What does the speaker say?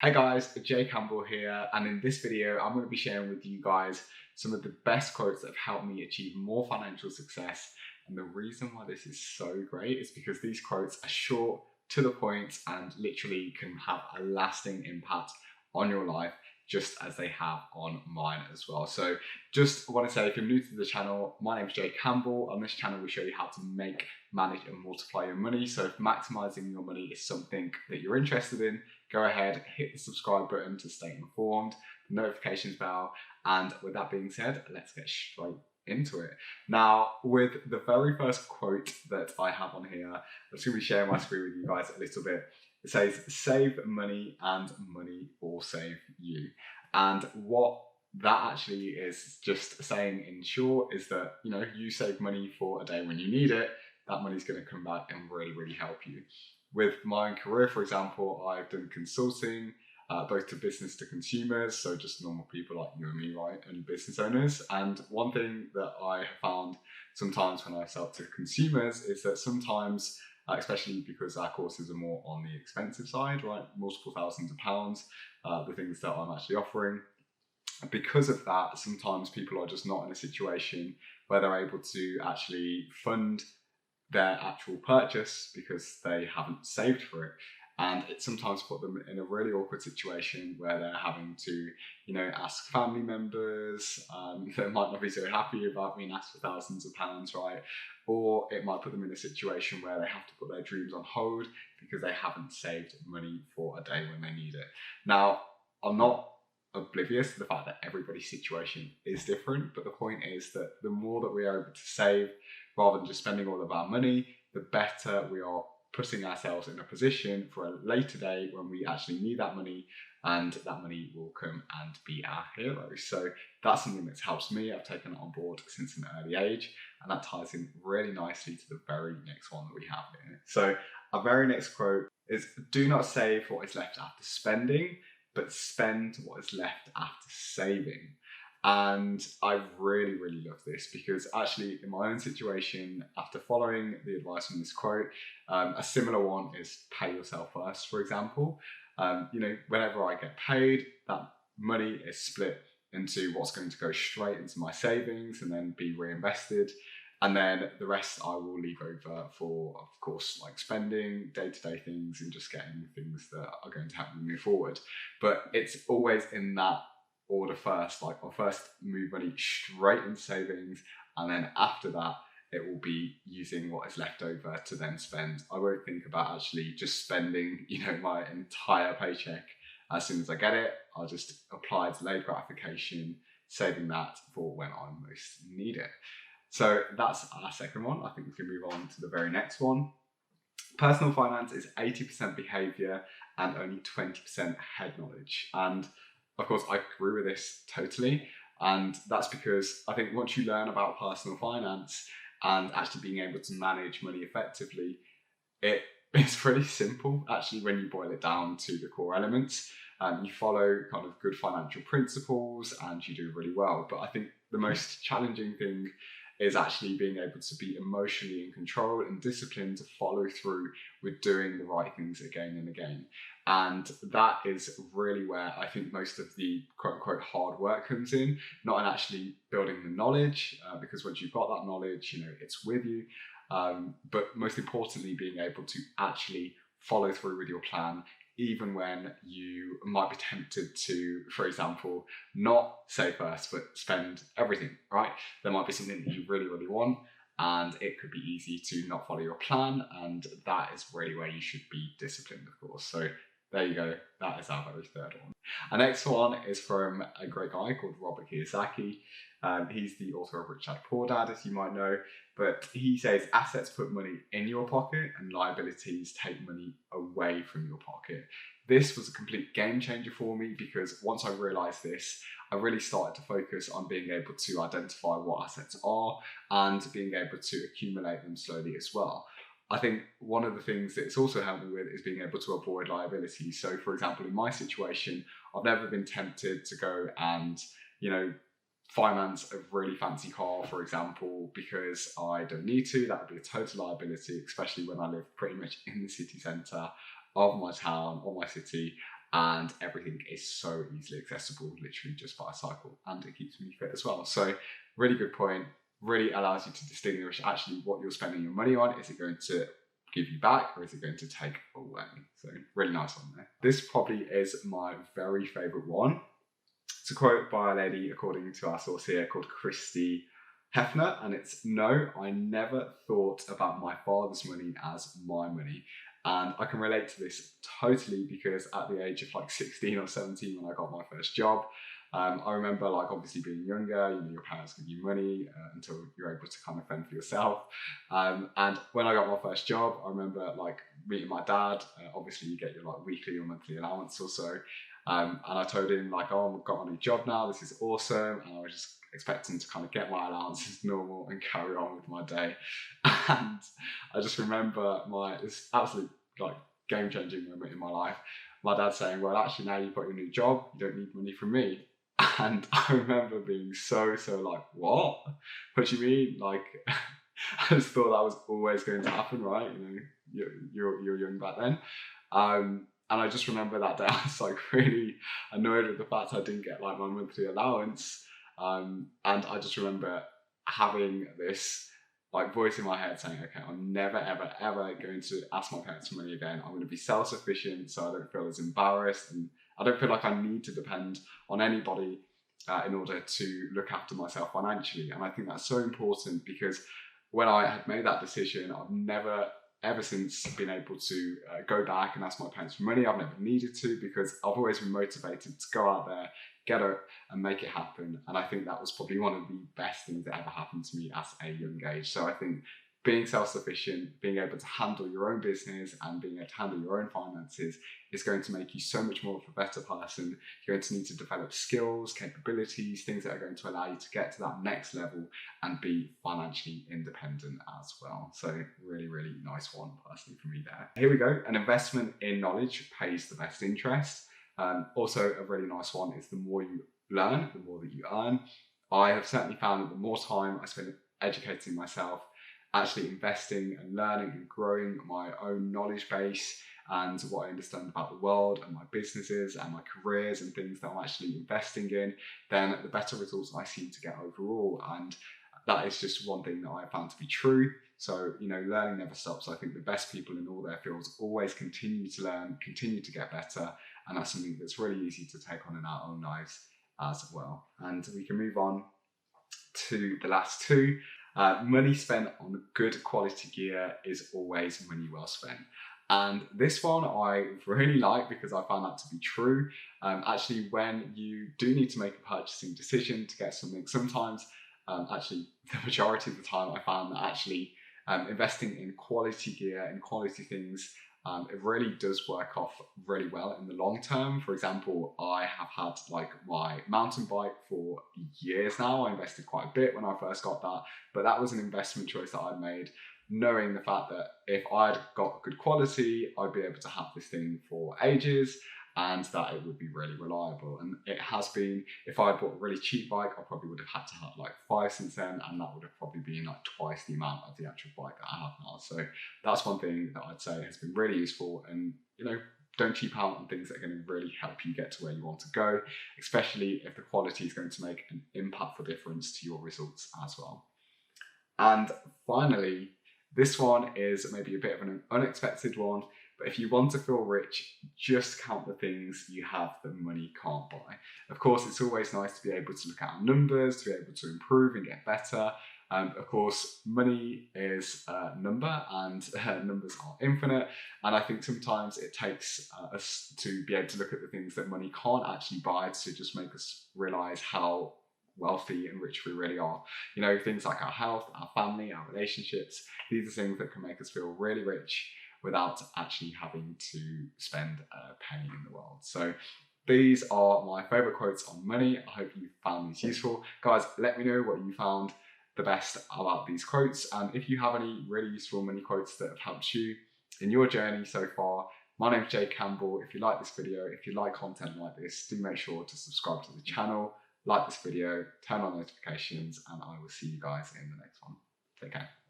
Hey guys, Jay Campbell here, and in this video I'm going to be sharing with you guys some of the best quotes that have helped me achieve more financial success. And the reason why this is so great is because these quotes are short, to the point, and literally can have a lasting impact on your life, just as they have on mine as well. So just want to say, if you're new to the channel, my name is Jay Campbell. On this channel we show you how to make, manage and multiply your money. So if maximizing your money is something that you're interested in, go ahead, hit the subscribe button to stay informed, the notifications bell, and with that being said, let's get straight into it. Now, with the very first quote that I have on here, I'm just going to be sharing my screen with you guys a little bit. It says, save money and money will save you. And what that actually is just saying in short is that, you save money for a day when you need it, that money's going to come back and really help you. With my own career, for example, I've done consulting, both to business to consumers, so just normal people like you and me, right, and business owners. And one thing that I have found sometimes when I sell to consumers is that sometimes, especially because our courses are more on the expensive side, right, multiple thousands of pounds, the things that I'm actually offering, because of that, sometimes people are just not in a situation where they're able to actually fund their actual purchase because they haven't saved for it. And it sometimes put them in a really awkward situation where they're having to, ask family members that might not be so happy about being asked for thousands of pounds, right? Or it might put them in a situation where they have to put their dreams on hold because they haven't saved money for a day when they need it. Now, I'm not oblivious to the fact that everybody's situation is different, but the point is that the more that we are able to save, rather than just spending all of our money, the better we are putting ourselves in a position for a later day when we actually need that money, and that money will come and be our hero. So that's something that's helped me. I've taken it on board since an early age, and that ties in really nicely to the very next one that we have here. So our very next quote is, do not save what is left after spending, but spend what is left after saving. And I really love this because actually in my own situation, after following the advice from this quote, a similar one is pay yourself first, for example. Whenever I get paid, that money is split into what's going to go straight into my savings and then be reinvested. And then the rest I will leave over for, of course, like spending, day-to-day things and just getting things that are going to help me move forward. But it's always in that order first. Like, I'll first move money straight into savings, and then after that, it will be using what is left over to then spend. I won't think about actually just spending, my entire paycheck as soon as I get it. I'll just apply delayed gratification, saving that for when I most need it. So that's our second one. I think we can move on to the very next one. Personal finance is 80% behavior and only 20% head knowledge. And of course, I agree with this totally. And that's because I think once you learn about personal finance and actually being able to manage money effectively, it's pretty simple, actually, when you boil it down to the core elements. You follow kind of good financial principles and you do really well. But I think the most challenging thing is actually being able to be emotionally in control and disciplined to follow through with doing the right things again and again. And that is really where I think most of the quote-unquote hard work comes in, not in actually building the knowledge, because once you've got that knowledge, it's with you. But most importantly, being able to actually follow through with your plan, even when you might be tempted to, for example, not save first, but spend everything, right? There might be something that you really want, and it could be easy to not follow your plan, and that is really where you should be disciplined, of course. So there you go, that is our very third one. Our next one is from a great guy called Robert Kiyosaki. He's the author of Rich Dad Poor Dad, as you might know, but he says assets put money in your pocket and liabilities take money away from your pocket. This was a complete game changer for me because once I realized this, I really started to focus on being able to identify what assets are and being able to accumulate them slowly as well. I think one of the things that it's also helped me with is being able to avoid liabilities. So for example, in my situation, I've never been tempted to go and, finance a really fancy car, for example, because I don't need to. That would be a total liability, especially when I live pretty much in the city centre of my town or my city, and everything is so easily accessible, literally just by a cycle, and it keeps me fit as well. So really good point. Really allows you to distinguish actually what you're spending your money on. Is it going to give you back, or is it going to take away? So really nice one there. This probably is my very favorite one. It's a quote by a lady, according to our source here, called Christy Hefner, and it's, "No, I never thought about my father's money as my money." And I can relate to this totally, because at the age of like 16 or 17 when I got my first job, I remember like obviously being younger, you know, your parents give you money until you're able to kind of fend for yourself. And when I got my first job, I remember like meeting my dad. Obviously you get your like weekly or monthly allowance or so. And I told him like, "Oh, I've got a new job now, this is awesome." And I was just expecting to kind of get my allowance as normal and carry on with my day. And I just remember this absolute like game-changing moment in my life. My dad saying, "Well, actually now you've got your new job, you don't need money from me." And I remember being so like, "What? What do you mean?" Like, I just thought that was always going to happen, right? You know, you're young back then. And I just remember that day I was like really annoyed with the fact I didn't get like my monthly allowance. And I just remember having this like voice in my head saying, "Okay, I'm never ever going to ask my parents for money again. I'm going to be self-sufficient so I don't feel as embarrassed, and I don't feel like I need to depend on anybody in order to look after myself financially." And I think that's so important, because when I had made that decision, I've never ever since been able to go back and ask my parents for money. I've never needed to, because I've always been motivated to go out there, get it and make it happen. And I think that was probably one of the best things that ever happened to me at a young age. So I think being self-sufficient, being able to handle your own business and being able to handle your own finances is going to make you so much more of a better person. You're going to need to develop skills, capabilities, things that are going to allow you to get to that next level and be financially independent as well. So really nice one personally for me there. Here we go. An investment in knowledge pays the best interest. Also a really nice one is the more you learn, the more that you earn. I have certainly found that the more time I spend educating myself, actually investing and learning and growing my own knowledge base and what I understand about the world and my businesses and my careers and things that I'm actually investing in, then the better results I seem to get overall. And that is just one thing that I found to be true. So, you know, learning never stops. I think the best people in all their fields always continue to learn, continue to get better. And that's something that's really easy to take on in our own lives as well. And we can move on to the last two. Money spent on good quality gear is always money well spent. And this one I really like, because I found that to be true. Actually, when you do need to make a purchasing decision to get something, sometimes, actually the majority of the time, I found that actually investing in quality gear and quality things, it really does work off really well in the long term. For example, I have had like my mountain bike for years now. I invested quite a bit when I first got that, but that was an investment choice that I'd made, knowing the fact that if I'd got good quality, I'd be able to have this thing for ages and that it would be really reliable. And it has been. If I bought a really cheap bike, I probably would have had to have like 5 since then, and that would have probably been like twice the amount of the actual bike that I have now. So that's one thing that I'd say has been really useful. And, you know, don't cheap out on things that are going to really help you get to where you want to go, especially if the quality is going to make an impactful difference to your results as well. And finally, this one is maybe a bit of an unexpected one, but if you want to feel rich, just count the things you have that money can't buy. Of course, it's always nice to be able to look at our numbers, to be able to improve and get better. Of course, money is a number, and numbers are infinite. And I think sometimes it takes us to be able to look at the things that money can't actually buy to just make us realize how wealthy and rich we really are. You know, things like our health, our family, our relationships. These are things that can make us feel really rich without actually having to spend a penny in the world. So these are my favorite quotes on money. I hope you found these useful. Guys, let me know what you found the best about these quotes, and if you have any really useful money quotes that have helped you in your journey so far. My name's Campbell. If you like this video, if you like content like this, do make sure to subscribe to the channel, like this video, turn on notifications, and I will see you guys in the next one. Take care.